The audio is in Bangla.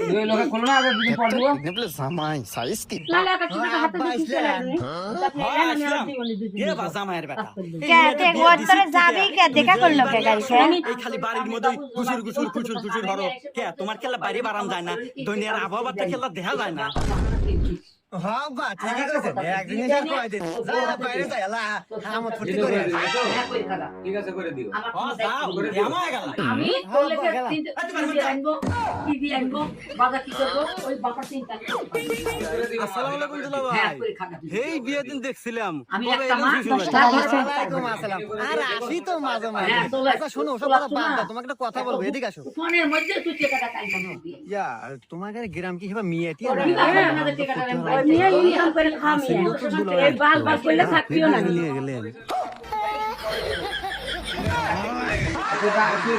দুই লোকে করলো না আগে দুদিন পর দিব নেবলে জামাই সাইজ কি লালা কাছে হাতে দিতে লাগে কে বাজা মায়ের বেটা কে দেখ ওর তোরে যাবি কে দেখা করলো কে গাড়ি এই খালি বাড়ির মধ্যে গুসুর গুসুর খুচুর খুচুর হরো কে তোমার খেলা বাইরে বারাম যায় না দুনিয়ার আবহাওয়াটা খেলা দেখা যায় না হ্যাঁ বা ঠিকই কইছে এক জিনিস কই দে যা বাইরে যা এলা আমার ছুটি করে ঠিক আছে করে দিও যাও আমার গেল আমি বললে তিনটে আনবো টিভি আনবো বাজার কি করবো ওই বাপার চিন্তা আসসালামু আলাইকুম দুলা হ্যাঁ ভাই করে খাগা এই বিয়ে দিন দেখছিলাম আমি কবে একটা এলো মাস শ্বশুর 10 বাড়ি? টাকা ওয়ালাইকুম আসসালাম আর আসি তো মাঝে মাঝে হ্যাঁ, চলে আচ্ছা শোনো ওসব চলে কথা আসো বাদ না। দাও তোমাকে একটা কথা বলবো এদিকে আসো ফোনের মধ্যে তুই টাকাটা কাইবা দিবি ইয়া তোমাদের গ্রাম কি হিবা মিয়াটি ওরে হ্যাঁ আমাদের টাকাটা আমি নিয়ে ইনকাম করে খামি এই বাল বাল করলে থাকবিও না নিয়ে গেলেন